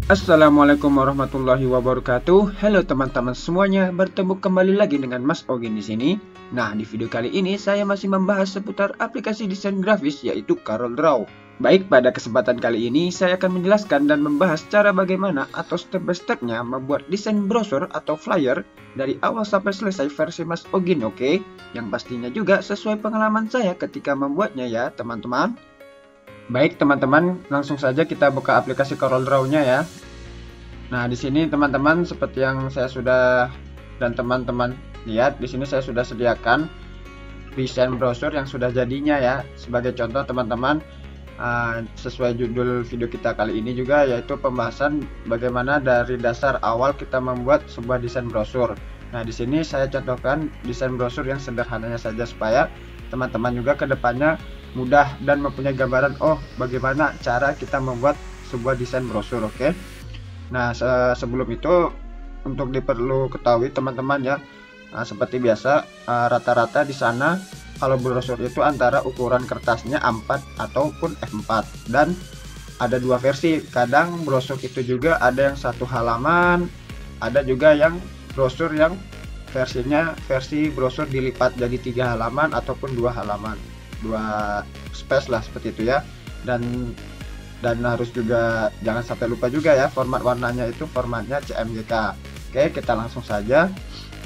Assalamualaikum warahmatullahi wabarakatuh. Halo teman-teman semuanya, bertemu kembali lagi dengan Mas Ogin di sini. Nah, di video kali ini saya masih membahas seputar aplikasi desain grafis yaitu CorelDRAW. Baik, pada kesempatan kali ini saya akan menjelaskan dan membahas cara bagaimana atau step by stepnya membuat desain brosur atau flyer dari awal sampai selesai versi Mas Ogin, oke? Yang pastinya juga sesuai pengalaman saya ketika membuatnya ya, teman-teman. Baik teman-teman, langsung saja kita buka aplikasi CorelDRAW-nya ya. Nah, di sini teman-teman seperti yang saya sudah dan teman-teman lihat, di sini saya sudah sediakan desain brosur yang sudah jadinya ya. Sebagai contoh teman-teman, sesuai judul video kita kali ini juga, yaitu pembahasan bagaimana dari dasar awal kita membuat sebuah desain brosur. Nah, di sini saya contohkan desain brosur yang sederhananya saja supaya teman-teman juga kedepannya mudah dan mempunyai gambaran bagaimana cara kita membuat sebuah desain brosur, oke? Nah, sebelum itu untuk diperlu ketahui teman-teman ya, seperti biasa rata-rata di sana kalau brosur itu antara ukuran kertasnya A4 ataupun F4, dan ada dua versi. Kadang brosur itu juga ada yang satu halaman, ada juga yang brosur yang versi brosur dilipat jadi 3 halaman ataupun 2 halaman, 2 space lah seperti itu ya. Dan harus juga jangan sampai lupa juga ya, format warnanya itu formatnya CMYK. Oke, kita langsung saja.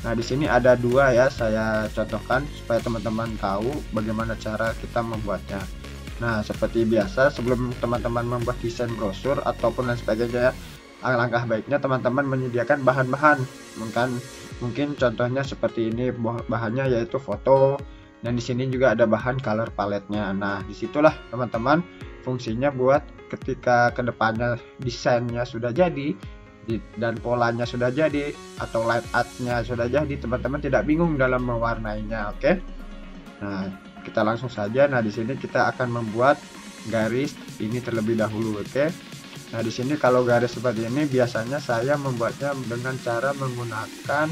Nah, di sini ada dua ya, saya contohkan supaya teman-teman tahu bagaimana cara kita membuatnya. Nah, seperti biasa sebelum teman-teman membuat desain brosur ataupun lain sebagainya, alangkah baiknya teman-teman menyediakan bahan-bahan. Mungkin contohnya seperti ini, bahannya yaitu foto, dan di sini juga ada bahan color palette-nya. Nah, disitulah teman-teman fungsinya buat ketika kedepannya desainnya sudah jadi dan polanya sudah jadi atau line art-nya sudah jadi, teman-teman tidak bingung dalam mewarnainya, oke? Nah, kita langsung saja. Nah, di sini kita akan membuat garis ini terlebih dahulu, oke? Nah, di sini kalau garis seperti ini biasanya saya membuatnya dengan cara menggunakan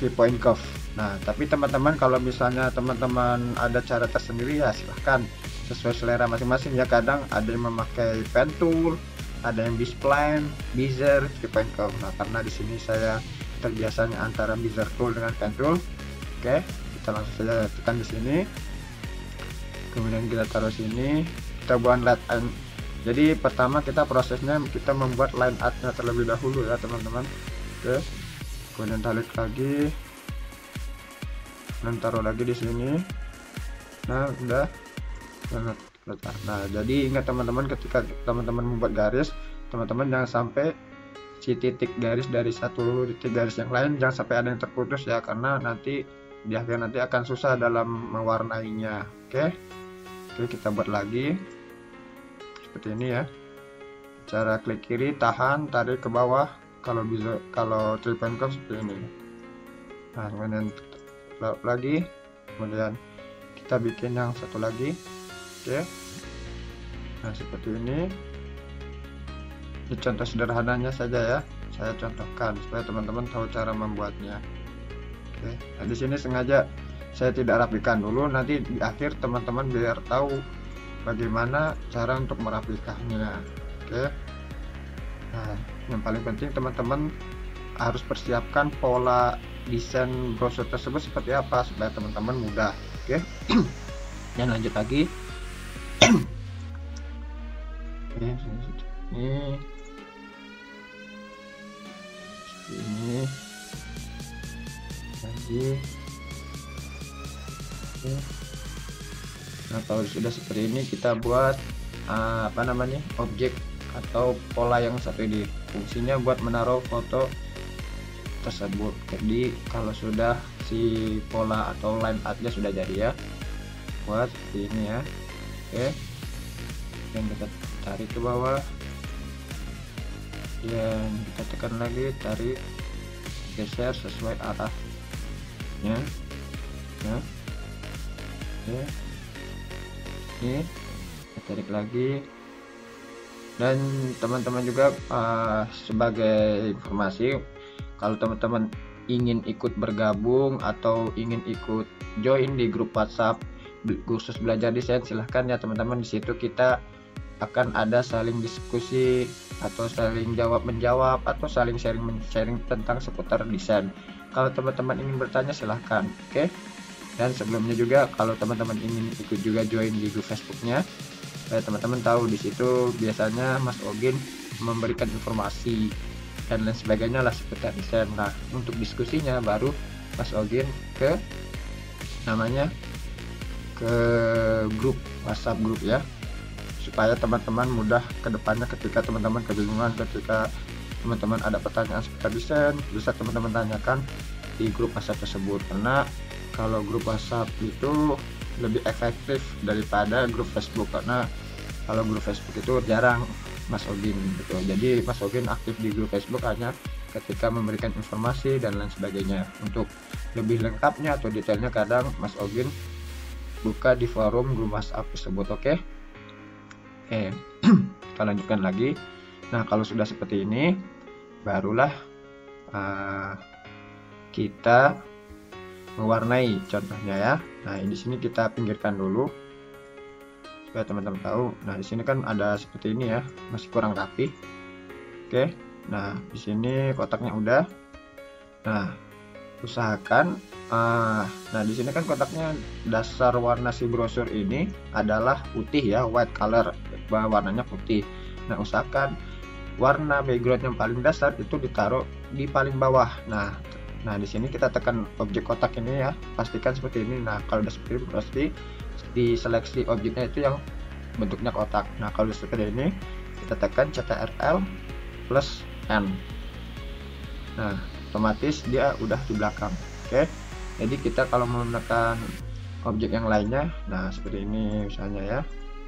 3-point curve. Nah, tapi teman-teman kalau misalnya teman-teman ada cara tersendiri ya silahkan, sesuai selera masing-masing ya. Kadang ada yang memakai pen tool, ada yang B-spline, bezier, 3-point curve. Nah, karena di sini saya terbiasanya antara bezier tool dengan pen tool. Oke, kita langsung saja tekan di sini. Kemudian kita taruh sini, kita buat line art. Jadi pertama kita prosesnya kita membuat line art-nya terlebih dahulu ya teman-teman. Oke, kemudian tarik lagi dan taruh lagi di sini. Nah, udah. Nah, jadi ingat teman-teman, ketika teman-teman membuat garis, teman-teman jangan sampai si titik garis dari satu titik garis yang lain jangan sampai ada yang terputus ya, karena nanti di akhir nanti akan susah dalam mewarnainya. Oke, kita buat lagi seperti ini ya. Cara klik kiri, tahan, tarik ke bawah. Kalau bisa, kalau 3-point curve seperti ini. Nah, kemudian lagi, kemudian kita bikin yang satu lagi. Oke, nah seperti ini. Ini contoh sederhananya saja ya, saya contohkan supaya teman-teman tahu cara membuatnya. Oke, nah di sini sengaja saya tidak rapikan dulu, nanti di akhir teman-teman biar tahu bagaimana cara untuk merapikannya. Oke, nah yang paling penting teman-teman harus persiapkan pola desain brosur tersebut seperti apa supaya teman-teman mudah. Oke, dan lanjut lagi. ini lagi. Oke. Nah, kalau sudah seperti ini kita buat objek atau pola yang satu ini, fungsinya buat menaruh foto tersebut. Jadi kalau sudah si pola atau line artnya sudah jadi ya, buat seperti ini ya. Oke, dan kita tarik ke bawah, dan kita tekan lagi, tarik, geser sesuai arahnya ya. Oke, ini kita tarik lagi. Dan teman-teman juga sebagai informasi, kalau teman-teman ingin ikut bergabung atau ingin ikut join di grup WhatsApp khusus belajar desain, silahkan ya teman-teman. Di situ kita akan ada saling diskusi atau saling jawab menjawab atau saling sharing tentang seputar desain. Kalau teman-teman ingin bertanya silahkan, oke? Dan sebelumnya juga kalau teman-teman ingin ikut juga join di grup Facebooknya, teman-teman tahu di situ biasanya Mas Ogin memberikan informasi dan lain sebagainya lah seputar desain. Nah, untuk diskusinya baru Mas Ogin ke grup WhatsApp grup ya, supaya teman-teman mudah ke depannya ketika teman-teman kebingungan, ketika teman-teman ada pertanyaan seputar desain, bisa teman-teman tanyakan di grup WhatsApp tersebut. Karena kalau grup WhatsApp itu lebih efektif daripada grup Facebook, karena kalau grup Facebook itu jarang Mas Ogin gitu. Jadi Mas Ogin aktif di grup Facebook hanya ketika memberikan informasi dan lain sebagainya. Untuk lebih lengkapnya atau detailnya kadang Mas Ogin buka di forum grup WhatsApp tersebut, oke? Kita lanjutkan lagi. Nah, kalau sudah seperti ini barulah kita mewarnai contohnya ya. Nah, di sini kita pinggirkan dulu supaya teman-teman tahu. Nah, di sini kan ada seperti ini ya, masih kurang rapi. Oke. Nah, di sini kotaknya udah. Nah, usahakan nah di sini kan kotaknya dasar warna si brosur ini adalah putih ya, white color, warnanya putih. Nah, usahakan warna background yang paling dasar itu ditaruh di paling bawah. Nah, di sini kita tekan objek kotak ini ya, pastikan seperti ini. Nah, kalau udah seperti ini pasti di seleksi objeknya itu yang bentuknya kotak. Nah, kalau seperti ini kita tekan Ctrl plus N. Nah, otomatis dia udah di belakang. Oke. Jadi kita kalau mau menekan objek yang lainnya, nah seperti ini misalnya ya.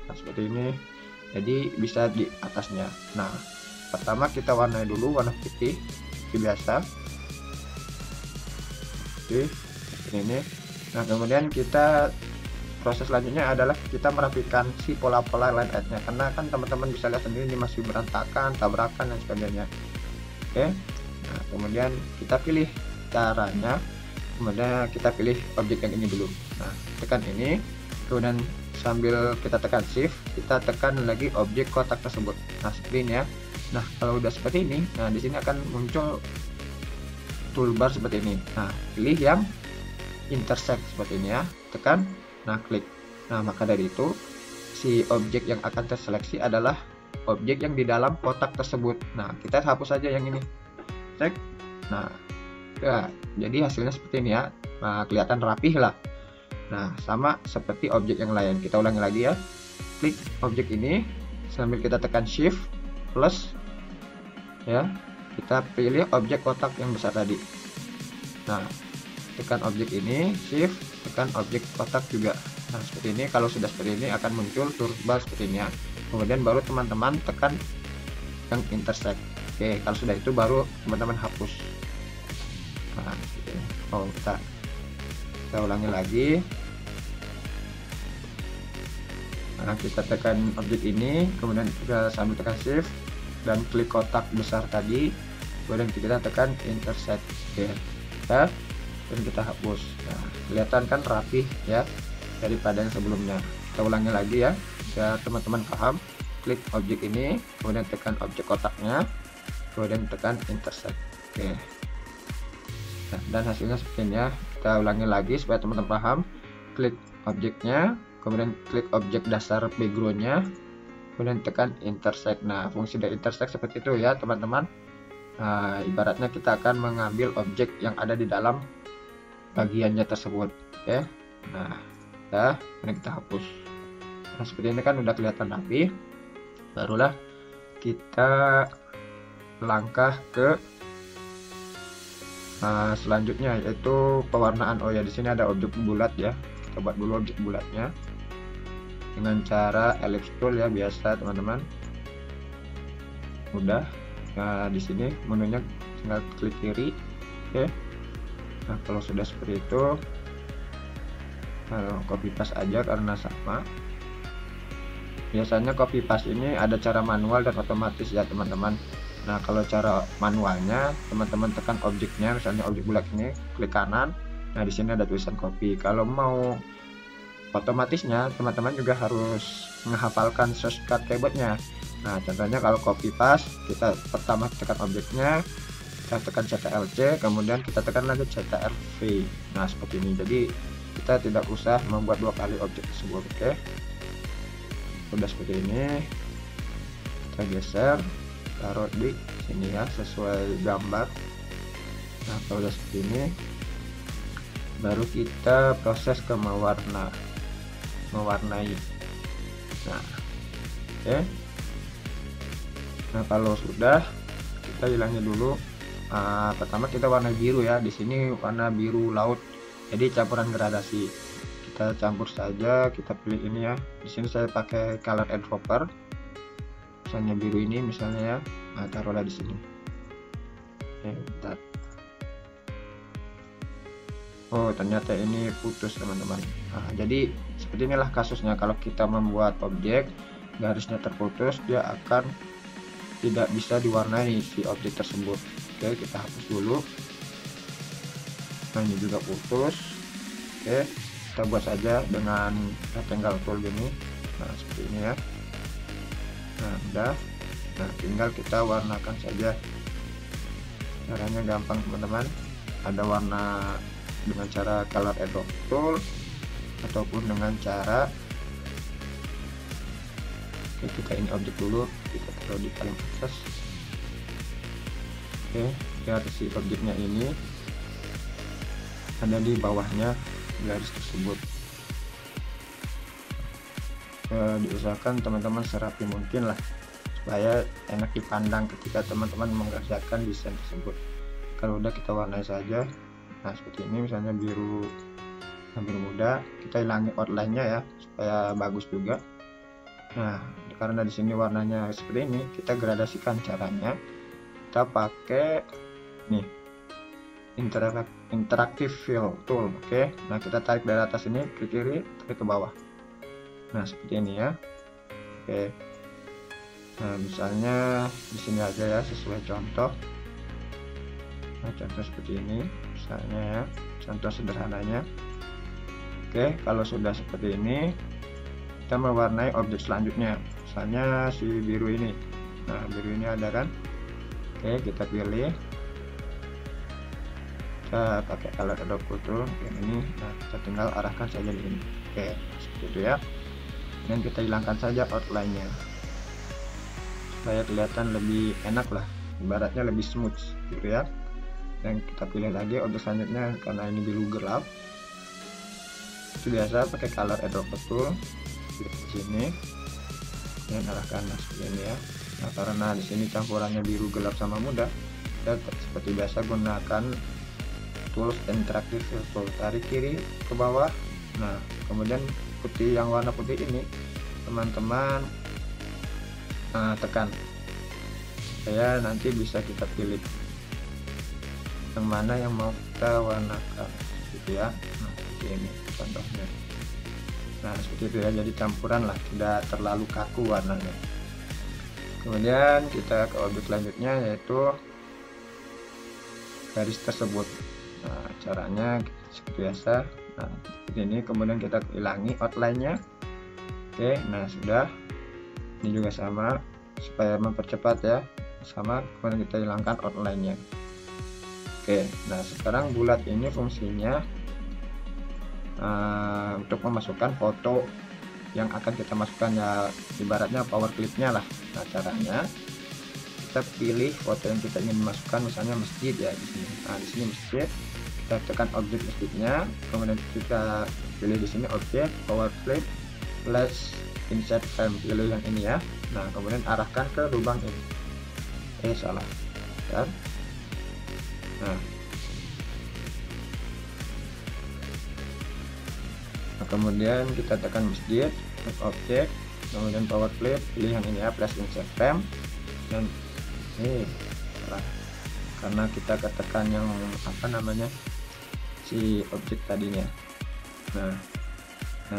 Nah, seperti ini. Jadi bisa di atasnya. Nah, pertama kita warnai dulu warna putih seperti biasa. Oke, seperti ini. Nah, kemudian kita proses selanjutnya adalah kita merapikan si pola-pola line edge-nya, karena kan teman-teman bisa lihat sendiri ini masih berantakan, tabrakan dan sebagainya. Oke. Nah, kemudian kita pilih caranya. Kemudian kita pilih objek yang ini dulu. Nah, tekan ini, kemudian sambil kita tekan shift, kita tekan lagi objek kotak tersebut. Nah, seperti ini ya. Nah, kalau udah seperti ini, nah di sini akan muncul toolbar seperti ini. Nah, pilih yang intersect seperti ini ya, tekan, nah klik. Nah, maka dari itu si objek yang akan terseleksi adalah objek yang di dalam kotak tersebut. Nah, kita hapus saja yang ini, cek. Nah, ya, jadi hasilnya seperti ini ya. Nah, kelihatan rapih lah. Nah, sama seperti objek yang lain. Kita ulangi lagi ya. Klik objek ini sambil kita tekan shift plus ya. Kita pilih objek kotak yang besar tadi. Nah, tekan objek ini, shift, tekan objek kotak juga. Nah, seperti ini. Kalau sudah seperti ini akan muncul toolbar seperti ini ya. Kemudian baru teman-teman tekan yang intersect. Oke, kalau sudah itu baru teman-teman hapus. Nah, oh, kita ulangi lagi. Nah, kita tekan objek ini, kemudian kita sambil tekan shift dan klik kotak besar tadi, kemudian kita tekan intersect. Oke, ya, dan kita hapus. Nah, kelihatan kan rapih ya daripada yang sebelumnya. Kita ulangi lagi ya, biar teman-teman paham. Klik objek ini, kemudian tekan objek kotaknya, kemudian tekan intersect. Oke. Nah, dan hasilnya seperti ini ya. Kita ulangi lagi supaya teman-teman paham. Klik objeknya, kemudian klik objek dasar backgroundnya, kemudian tekan intersect. Nah, fungsi dari intersect seperti itu ya teman-teman. Nah, ibaratnya kita akan mengambil objek yang ada di dalam bagiannya tersebut. Oke. Nah, ya, ini kita hapus. Nah, seperti ini kan udah kelihatan rapi. Barulah kita langkah ke selanjutnya, yaitu pewarnaan. Oh ya, di sini ada objek bulat ya. Kita buat dulu objek bulatnya dengan cara ellipse tool ya, biasa teman-teman. Udah. Nah, di sini menunya tinggal klik kiri. Oke. Nah, kalau sudah seperti itu, copy paste aja karena sama. Biasanya copy paste ini ada cara manual dan otomatis ya teman-teman. Nah, kalau cara manualnya teman-teman tekan objeknya, misalnya objek bulat ini, klik kanan. Nah, di sini ada tulisan copy. Kalau mau otomatisnya teman-teman juga harus menghafalkan shortcut keyboardnya. Nah, contohnya kalau copy paste, kita pertama tekan objeknya, kita tekan Ctrl C, kemudian kita tekan lagi Ctrl V. Nah, seperti ini. Jadi kita tidak usah membuat dua kali objek tersebut. Oke, sudah seperti ini. Kita geser, taruh di sini ya, sesuai gambar. Nah, kalau sudah seperti ini, baru kita proses ke mewarnai. Nah, oke. Nah, kalau sudah, kita hilangin dulu. Pertama kita warna biru ya. Di sini warna biru laut. Jadi campuran gradasi. Kita campur saja. Kita pilih ini ya. Di sini saya pakai color eyedropper. Misalnya biru ini, misalnya ya. Nah, taruhlah di sini. Oke, bentar. Oh, ternyata ini putus teman-teman. Nah, jadi seperti inilah kasusnya. Kalau kita membuat objek, garisnya terputus, dia akan tidak bisa diwarnai si objek tersebut. Oke, kita hapus dulu. Nah, ini juga putus. Oke, kita buat saja dengan rectangle tool gini. Nah, seperti ini ya. Nah, udah. Nah, tinggal kita warnakan saja. Caranya gampang teman-teman. Ada warna dengan cara color eyedropper tool ataupun dengan cara, oke, kita ini objek dulu, kita taruh di paling atas. Oke, biar si objeknya ini ada di bawahnya garis tersebut. Diusahakan teman-teman serapi mungkin lah, supaya enak dipandang ketika teman-teman mengerjakan desain tersebut. Kalau udah, kita warnai saja. Nah, seperti ini misalnya biru muda, kita hilangi outline-nya ya, supaya bagus juga. Nah, karena di sini warnanya seperti ini, kita gradasikan. Caranya kita pakai nih interactive fill tool. Oke, nah kita tarik dari atas ini ke kiri, tarik ke bawah. Nah, seperti ini ya. Oke, nah misalnya di sini aja ya, sesuai contoh. Nah, contoh seperti ini misalnya ya, contoh sederhananya. Oke, kalau sudah seperti ini, kita mewarnai objek selanjutnya. Misalnya si biru ini. Nah, biru ini ada kan? Oke, kita pilih. Kita pakai color eyedropper tool yang ini. Nah, kita tinggal arahkan saja di sini. Oke, seperti itu ya. Dan kita hilangkan saja outline-nya, supaya kelihatan lebih enak lah, ibaratnya lebih smooth gitu ya. Dan kita pilih lagi objek selanjutnya, karena ini biru gelap. Itu biasa pakai color eyedropper tool di sini dan arahkan seperti ini ya. Nah, karena di sini campurannya biru gelap sama muda, kita seperti biasa gunakan tools interactive tool, tarik kiri ke bawah. Nah, kemudian putih, yang warna putih ini teman-teman tekan, supaya nanti bisa kita pilih yang mana yang mau kita warnakan gitu ya. Nah, seperti ini contohnya. Nah, seperti itu ya, jadi campuran lah, tidak terlalu kaku warnanya. Kemudian kita ke objek selanjutnya, yaitu garis tersebut. Nah, caranya seperti biasa. Nah, seperti ini, kemudian kita hilangi outline-nya. Oke, nah sudah. Ini juga sama, supaya mempercepat ya, sama. Kemudian kita hilangkan outline-nya. Oke, nah sekarang bulat ini fungsinya untuk memasukkan foto yang akan kita masukkan ya, ibaratnya power clip-nya lah. Nah, caranya kita pilih foto yang kita ingin masukkan, misalnya masjid ya di sini. Nah, di sini masjid, kita tekan objek masjidnya, kemudian kita pilih di sini objek power clip plus insert frame, pilih yang ini ya. Nah, kemudian arahkan ke lubang ini. Salah kan? Nah, kemudian kita tekan masjid, objek, kemudian power clip, pilih yang ini ya, plus insert frame. Dan salah, karena kita ketekan yang apa namanya, si objek tadinya. Nah,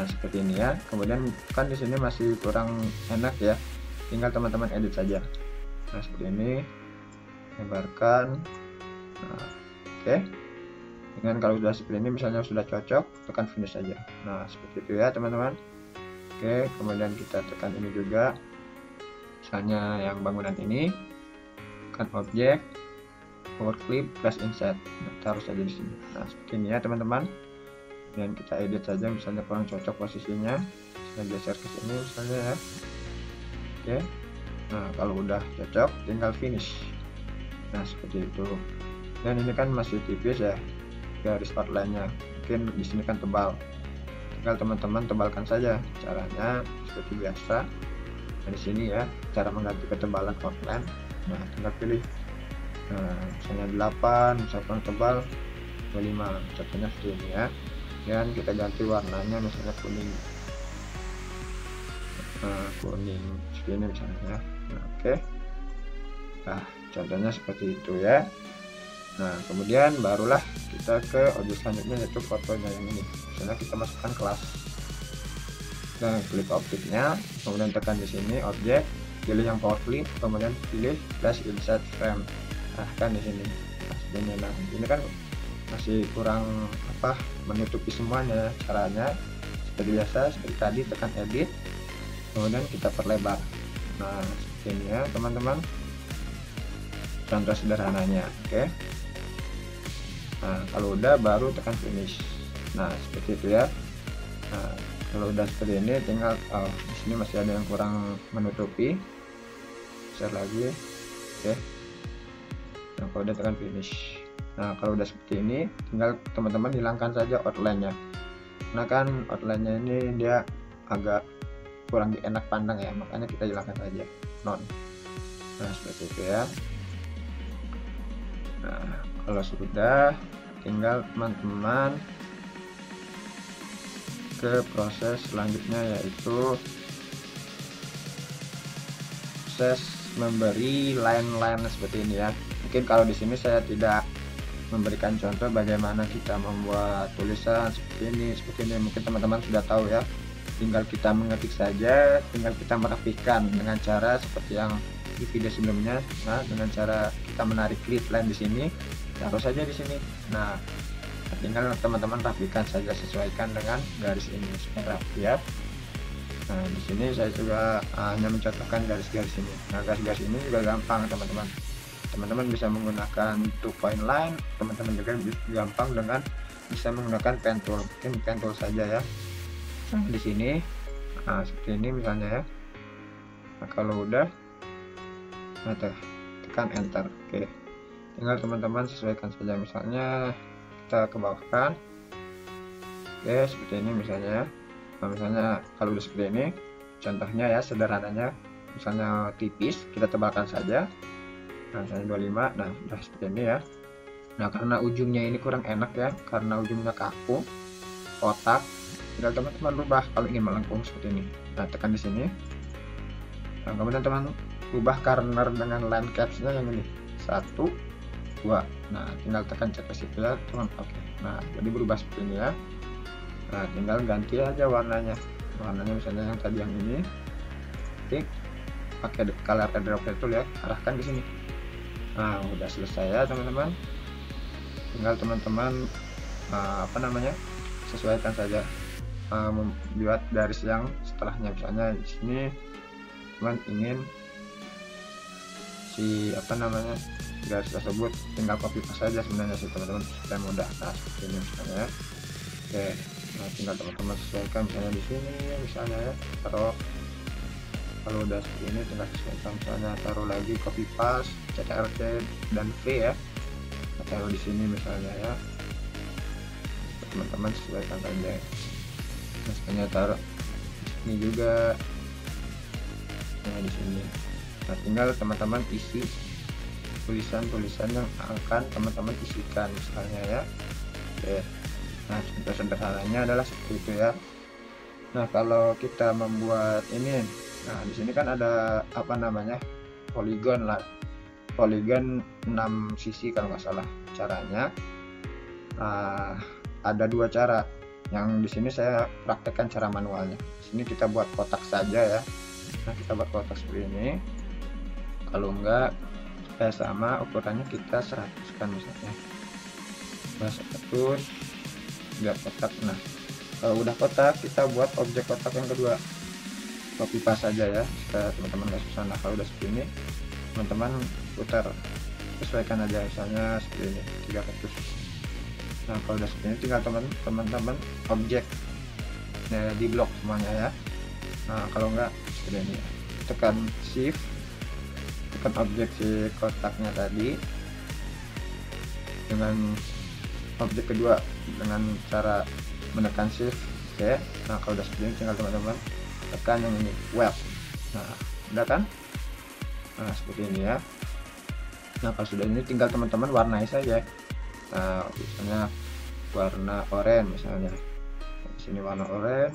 seperti ini ya. Kemudian kan di sini masih kurang enak ya, tinggal teman-teman edit saja. Nah, seperti ini, lebarkan. Nah, oke. Dengan kalau sudah seperti ini misalnya sudah cocok, tekan finish saja. Nah seperti itu ya teman-teman. Oke, kemudian kita tekan ini juga, misalnya yang bangunan ini, tekan objek, power clip plus insert, taruh saja di sini. Nah seperti ini ya teman-teman. Dan kita edit saja, misalnya kurang cocok posisinya, saya geser ke sini misalnya ya. Oke, nah kalau udah cocok tinggal finish. Nah seperti itu. Dan ini kan masih tipis ya garis outline-nya, mungkin di sini kan tebal, tinggal teman-teman tebalkan saja. Caranya seperti biasa. Nah, di sini ya cara mengganti ketebalan outline. Nah tinggal pilih, misalnya 8, misalkan tebal 25, contohnya seperti ini ya. Dan kita ganti warnanya misalnya kuning, kuning seperti ini misalnya ya. Nah, oke. Nah contohnya seperti itu ya. Nah kemudian barulah kita ke objek selanjutnya, yaitu fotonya yang ini. Misalnya kita masukkan kelas, dan klik objeknya, kemudian tekan di sini objek, pilih yang power clip, kemudian pilih plus insert frame. Nah kan di sini. Nah ini kan masih kurang menutupi semuanya. Caranya seperti biasa, seperti tadi, tekan edit, kemudian kita perlebar. Nah seperti ini ya teman-teman, contoh sederhananya. Oke. Nah kalau udah baru tekan finish. Nah seperti itu ya. Nah kalau udah seperti ini tinggal di sini masih ada yang kurang menutupi, share lagi. Oke. Nah kalau udah tekan finish. Nah kalau udah seperti ini tinggal teman-teman hilangkan saja outline-nya. Nah kan outline-nya ini dia agak kurang enak pandang ya, makanya kita hilangkan saja, non. Nah seperti itu ya. Nah kalau sudah, tinggal teman-teman ke proses selanjutnya, yaitu proses memberi line-line seperti ini ya. Mungkin kalau di sini saya tidak memberikan contoh bagaimana kita membuat tulisan seperti ini. Mungkin teman-teman sudah tahu ya. Tinggal kita mengetik saja, tinggal kita merapikan dengan cara seperti yang di video sebelumnya. Nah, dengan cara kita menarik lead line di sini, taruh saja di sini. Nah, tinggal teman-teman rapikan saja, sesuaikan dengan garis ini supaya rapi ya. Nah, di sini saya juga hanya mencontohkan garis-garis ini. Nah, garis-garis ini juga gampang teman-teman. Teman-teman bisa menggunakan 2-point line, teman-teman juga gampang dengan bisa menggunakan pen tool. Mungkin pen tool saja ya. Di sini, nah seperti ini misalnya ya. Nah, kalau udah, nah tekan enter. Oke, tinggal teman-teman sesuaikan saja, misalnya kita ke bawah kan. Oke seperti ini misalnya ya. Nah misalnya kalau udah seperti ini, contohnya ya sederhananya, misalnya tipis kita tebalkan saja. Nah misalnya 25. Nah udah seperti ini ya. Nah karena ujungnya ini kurang enak ya, karena ujungnya kaku, kotak, tinggal teman-teman rubah kalau ingin melengkung seperti ini. Nah tekan di sini. Nah kemudian teman ubah corner dengan line capsnya yang ini 1, 2. Nah tinggal tekan cek ke situ ya teman. Oke. Nah jadi berubah seperti ini ya. Nah tinggal ganti aja warnanya misalnya yang tadi yang ini, klik pakai color eyedropper tool ya, arahkan ke sini. Nah udah selesai ya teman-teman. Tinggal teman-teman sesuaikan saja, membuat garis yang setelahnya. Misalnya di sini teman ingin garis tersebut, tinggal copy paste saja sebenarnya sih teman-teman supaya mudah. Nah seperti ini misalnya ya. Oke, nah tinggal teman-teman sesuaikan, misalnya di sini misalnya ya, taruh. Kalau udah seperti ini tinggal sesuaikan, misalnya taruh lagi, copy paste Ctrl+C dan V ya, taruh di sini misalnya ya. Teman-teman sesuaikan saja, misalnya taruh ini juga, nah di sini. Nah tinggal teman-teman isi tulisan-tulisan yang akan teman-teman isikan misalnya ya. Oke, nah contoh sederhananya adalah seperti itu ya. Nah kalau kita membuat ini, nah di sini kan ada poligon lah, poligon 6 sisi kalau nggak salah. Caranya ada 2 cara. Yang di sini saya praktekkan cara manualnya. Di sini kita buat kotak saja ya. Nah kita buat kotak seperti ini. Kalau enggak sama ukurannya kita 100 kan misalnya. atur biar kotak. Nah kalau udah kotak, kita buat objek kotak yang kedua, copy paste saja ya supaya teman-teman nggak susah. Nah kalau udah seperti ini, teman-teman putar, sesuaikan aja, misalnya seperti ini 300. Nah kalau udah seperti ini, tinggal teman-teman objek di blok semuanya ya. Nah kalau enggak seperti ini, tekan shift, tekan objek si kotaknya tadi dengan objek kedua dengan cara menekan shift. Oke. Nah kalau udah seperti ini, tinggal teman-teman tekan yang ini web. Nah udah kan, nah seperti ini ya. Nah kalau sudah ini, tinggal teman-teman warnai saja. Nah misalnya warna oranye, misalnya di sini warna oranye,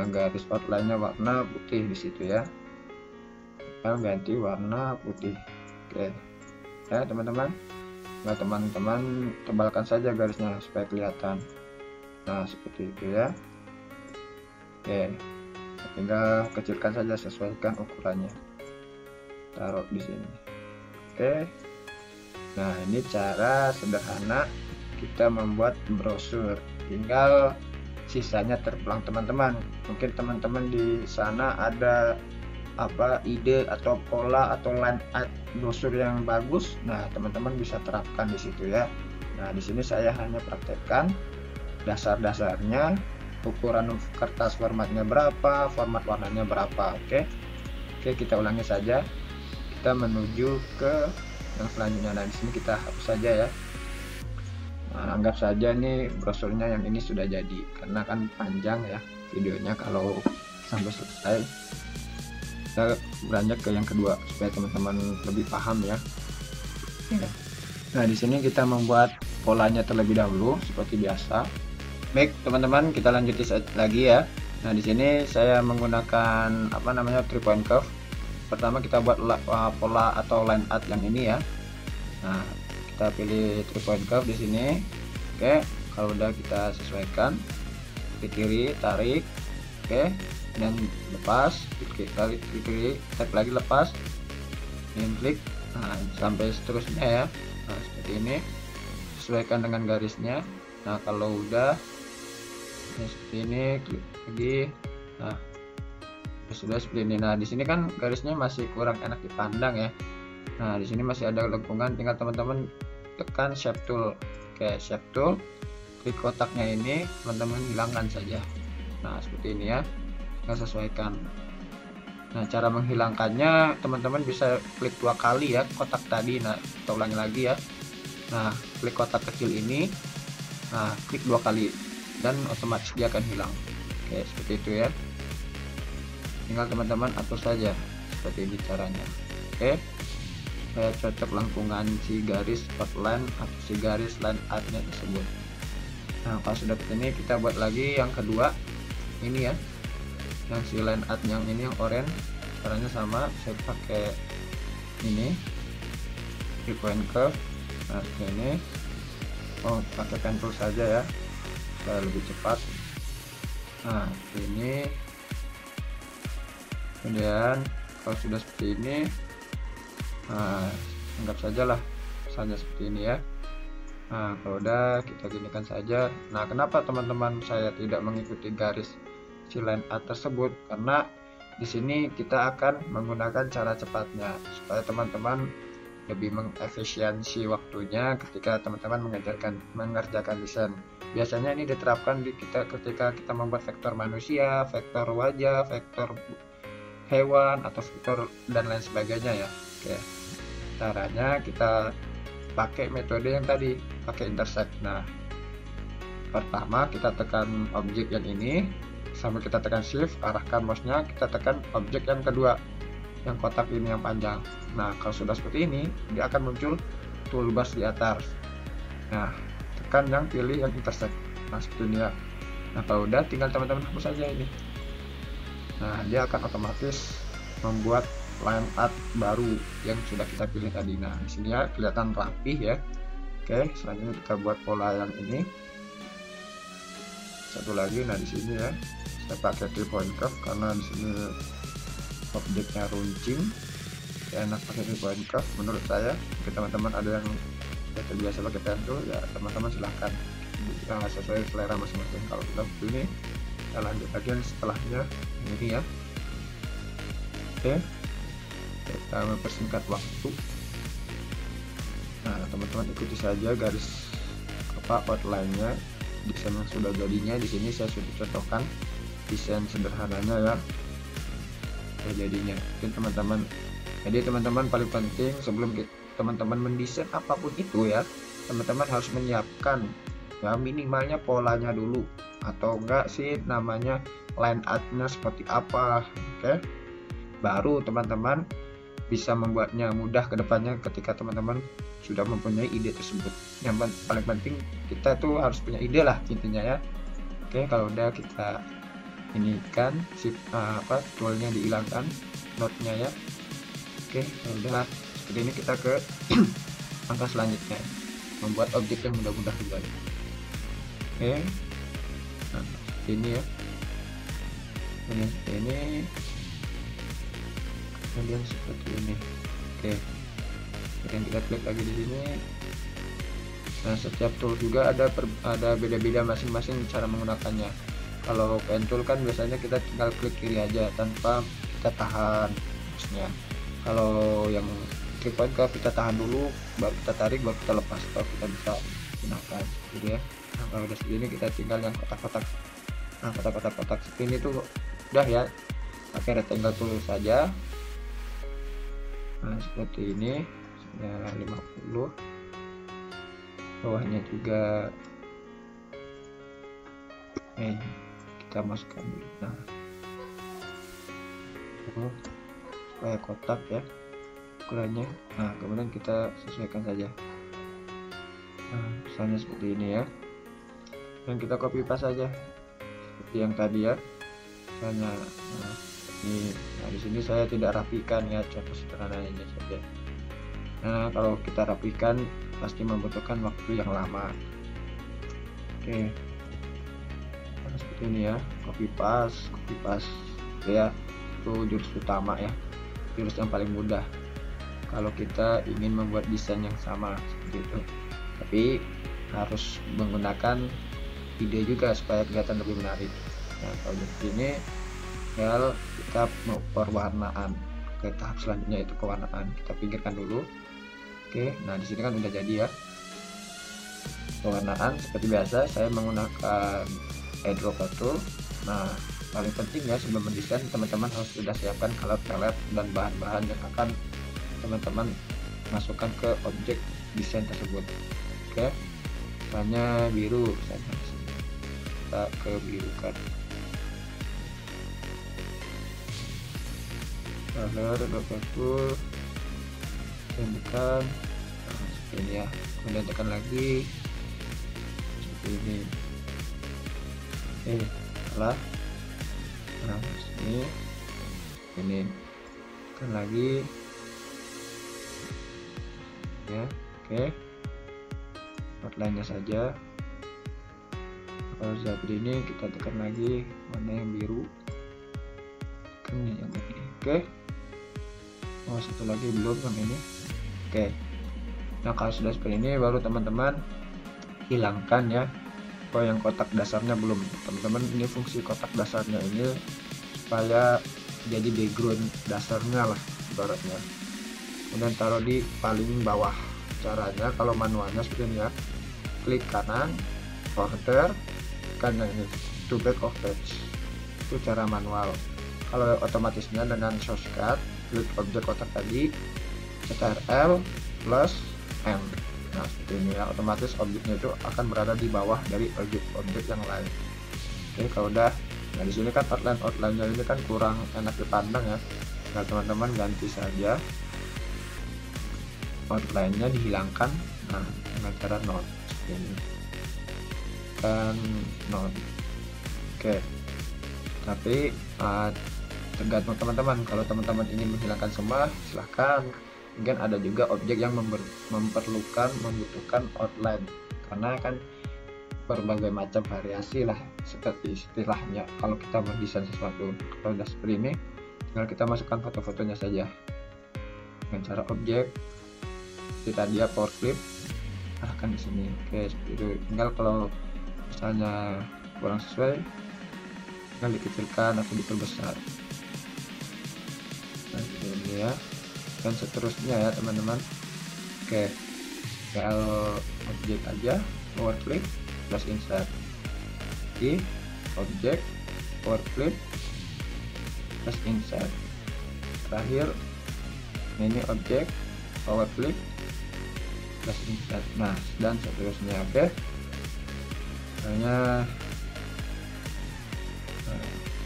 garis outline-nya warna putih di situ ya, kita ganti warna putih. Oke ya teman-teman. Nah teman-teman tebalkan saja garisnya supaya kelihatan. Nah seperti itu ya. Oke, tinggal kecilkan saja, sesuaikan ukurannya, taruh di sini. Oke, nah ini cara sederhana kita membuat brosur. Tinggal sisanya terpulang teman-teman. Mungkin teman-teman di sana ada ide atau pola atau line art brosur yang bagus. Nah teman-teman bisa terapkan di situ ya. Nah di sini saya hanya praktekkan dasar-dasarnya, ukuran kertas formatnya berapa, format warnanya berapa. Oke, kita ulangi saja. Kita menuju ke yang selanjutnya. Nah di sini kita hapus saja ya. Nah, anggap saja nih brosurnya yang ini sudah jadi, karena kan panjang ya videonya kalau sampai selesai. Kita beranjak ke yang kedua supaya teman-teman lebih paham ya. Nah di sini kita membuat polanya terlebih dahulu seperti biasa. Baik teman-teman, kita lanjutin lagi ya. Nah di sini saya menggunakan 3 point curve. Pertama kita buat pola atau line art yang ini ya. Nah kita pilih 3 point curve di sini. Oke, kalau udah kita sesuaikan, ke kiri tarik, oke, dan lepas, klik kiri, tarik lagi, lepas, dan klik. Nah sampai seterusnya ya. Nah seperti ini, sesuaikan dengan garisnya. Nah kalau udah seperti ini, klik lagi. Nah sudah seperti ini. Nah di sini kan garisnya masih kurang enak dipandang ya. Nah di sini masih ada lengkungan, tinggal teman-teman tekan shape tool. Oke, shape tool, klik kotaknya ini, teman-teman hilangkan saja. Nah seperti ini ya, kita sesuaikan. Nah cara menghilangkannya, teman-teman bisa klik 2 kali ya kotak tadi. Nah kita ulangi lagi ya. Nah klik kotak kecil ini, nah klik 2 kali dan otomatis dia akan hilang. Oke seperti itu ya, tinggal teman-teman atur saja seperti ini caranya. Oke, saya cocok lengkungan si garis outline atau si garis line artnya tersebut. Nah kalau sudah seperti ini, kita buat lagi yang kedua ini ya, yang si line art yang ini yang oranye. Caranya sama, saya pakai ini 3 point curve. Nah seperti ini, pakai pen tool saja ya supaya lebih cepat. Nah ini, kemudian kalau sudah seperti ini, nah anggap sajalah misalnya seperti ini ya. Nah kalau udah, kita ginikan saja. Nah kenapa teman-teman saya tidak mengikuti garis si line art tersebut, karena di sini kita akan menggunakan cara cepatnya supaya teman-teman lebih mengefisiensi waktunya ketika teman-teman mengerjakan desain. Biasanya ini diterapkan ketika kita membuat vektor manusia, vektor wajah, vektor hewan, atau vektor dan lain sebagainya ya. Oke, caranya kita pakai metode yang tadi, pakai intersect. Nah pertama kita tekan objek yang ini, sambil kita tekan shift, arahkan mouse-nya, kita tekan objek yang kedua, yang kotak ini yang panjang. Nah kalau sudah seperti ini, dia akan muncul toolbars di atas. Nah tekan yang pilih yang intersect. Nah seperti ini ya. Nah kalau udah, tinggal teman-teman hapus saja ini. Nah dia akan otomatis membuat line art baru yang sudah kita pilih tadi. Nah di sini ya kelihatan rapih ya. Oke, selanjutnya kita buat pola yang ini. Satu lagi, nah di sini ya saya pakai 3 point curve karena di sini objeknya runcing, enak pakai 3 point curve menurut saya. Mungkin teman-teman ada yang kita terbiasa pakai pentul ya teman-teman silahkan sesuai selera masing-masing. Kalau kita ini kita lanjut lagi yang setelahnya ini ya. Oke, kita mempersingkat waktu. Nah teman-teman ikuti saja garis outline-nya, desain yang sudah jadinya. Di sini saya sudah contohkan desain sederhananya ya jadinya. Mungkin teman-teman, jadi teman-teman paling penting sebelum teman-teman mendesain apapun itu ya, teman-teman harus menyiapkan ya minimalnya polanya dulu, atau enggak sih namanya line art-nya seperti apa. Oke, baru teman-teman bisa membuatnya mudah ke depannya ketika teman-teman sudah mempunyai ide tersebut. Yang paling penting kita tuh harus punya ide lah intinya ya. Oke, kalau udah kita ini kan toolnya dihilangkan, node-nya ya. Oke, kalau udah seperti ini kita ke langkah selanjutnya, membuat objek yang mudah-mudah juga. Oke, nah ini ya, ini kemudian seperti ini. Oke, kemudian kita klik lagi di sini. Nah setiap tool juga ada beda-beda masing-masing cara menggunakannya. Kalau pen tool kan biasanya kita tinggal klik kiri aja tanpa kita tahan maksudnya. Kalau yang klik point kita tahan dulu, baru kita tarik, baru kita lepas, baru kita bisa gunakan gitu ya. Nah kalau udah seperti ini kita tinggal yang kotak-kotak. Nah kotak-kotak seperti ini tuh udah ya, pakai rectangle tool saja. Nah seperti ini ya, 50, bawahnya juga kita masukkan dulu. Nah supaya kotak ya ukurannya. Nah kemudian kita sesuaikan saja. Nah misalnya seperti ini ya, dan kita copy paste saja seperti yang tadi ya misalnya. Nah ini, nah di sini saya tidak rapikan ya, contoh sederhananya saja. Nah kalau kita rapikan pasti membutuhkan waktu yang lama. Oke, nah, seperti ini ya, copy paste ya, itu jurus utama ya, jurus yang paling mudah kalau kita ingin membuat desain yang sama seperti itu. Tapi harus menggunakan ide juga supaya kelihatan lebih menarik. Nah kalau seperti ini tinggal kita mau perwarnaan ke tahap selanjutnya, itu pewarnaan. Kita pinggirkan dulu. Oke, nah di sini kan udah jadi ya pewarnaan. Seperti biasa saya menggunakan eyedropper tool. Nah paling penting ya sebelum mendesain, teman-teman harus sudah siapkan color palette dan bahan-bahan yang akan teman-teman masukkan ke objek desain tersebut. Oke, misalnya biru, kita ke biru kan, color eyedropper tool, tekan seperti ini ya, kemudian tekan lagi seperti ini. Salah. Nah ini tekan lagi ya. Oke, outline-nya saja. Kalau seperti ini kita tekan lagi mana yang biru, tekan yang ini. Oke, satu lagi belum yang ini. Oke, nah kalau sudah seperti ini baru teman-teman hilangkan ya. Kalau yang kotak dasarnya belum, teman-teman ini fungsi kotak dasarnya ini supaya jadi background dasarnya lah ibaratnya. Kemudian taruh di paling bawah. Caranya kalau manualnya seperti ini ya, klik kanan, order, kanan ini to back of page, itu cara manual. Kalau otomatisnya dengan shortcut, klik objek kotak tadi, Ctrl plus M. Nah seperti ini ya, otomatis objeknya itu akan berada di bawah dari objek-objek yang lain. Oke, kalau udah, nah di sini kan outline-nya ini kan kurang enak dipandang ya. Nah teman-teman ganti saja, outline-nya dihilangkan. Nah dengan cara node seperti ini kan node. Oke, tapi tergantung teman-teman. Kalau teman-teman ingin menghilangkan semua, silahkan. Mungkin ada juga objek yang membutuhkan outline, karena kan berbagai macam variasi lah seperti istilahnya kalau kita mendesain sesuatu. Kalau udah seperti ini, tinggal kita masukkan foto-fotonya saja dengan cara objek kita dia power clip. arahkan di sini. Oke, seperti itu. Tinggal kalau misalnya kurang sesuai, tinggal dikecilkan atau diperbesar. Nah, ini ya, dan seterusnya ya teman-teman. Oke, kalau objek aja, power clip plus insert di objek, power clip plus insert. Terakhir ini objek, power clip plus insert. Nah, dan seterusnya. Oke, hanya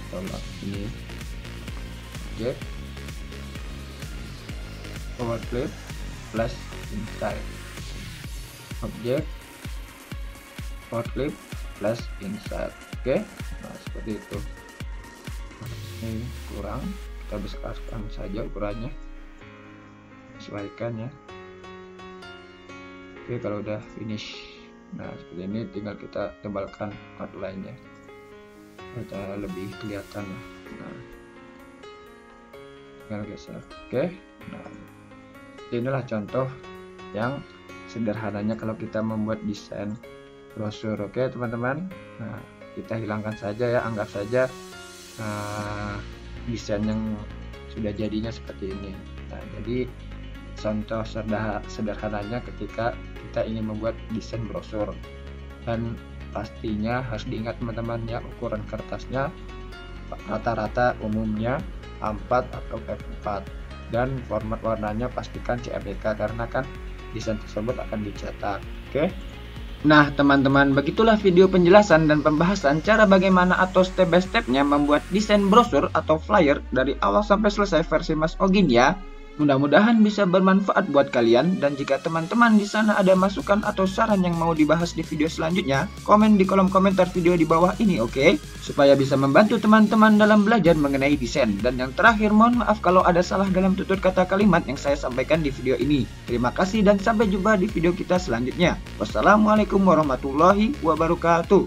tolak ini objek, power clip plus insert, objek, power clip plus insert. Oke, nah seperti itu. Ini kurang, kita besarkan saja ukurannya, sesuaikan ya. Oke, kalau udah finish, nah seperti ini, tinggal kita tebalkan outline-nya, kita lebih kelihatan lah. Nah, tinggal geser. Oke, nah inilah contoh yang sederhananya kalau kita membuat desain brosur. Oke teman-teman, nah kita hilangkan saja ya, anggap saja desain yang sudah jadinya seperti ini. Nah, jadi contoh sederhananya ketika kita ingin membuat desain brosur, dan pastinya harus diingat teman-teman ya, ukuran kertasnya rata-rata umumnya A4 atau F4, dan format warnanya pastikan CMYK karena kan desain tersebut akan dicetak. Oke. Nah teman-teman, begitulah video penjelasan dan pembahasan cara bagaimana atau step by stepnya membuat desain brosur atau flyer dari awal sampai selesai versi Mas Ogin ya. Mudah-mudahan bisa bermanfaat buat kalian, dan jika teman-teman di sana ada masukan atau saran yang mau dibahas di video selanjutnya, komen di kolom komentar video di bawah ini, oke? Supaya bisa membantu teman-teman dalam belajar mengenai desain. Dan yang terakhir, mohon maaf kalau ada salah dalam tutur kata kalimat yang saya sampaikan di video ini. Terima kasih dan sampai jumpa di video kita selanjutnya. Wassalamualaikum warahmatullahi wabarakatuh.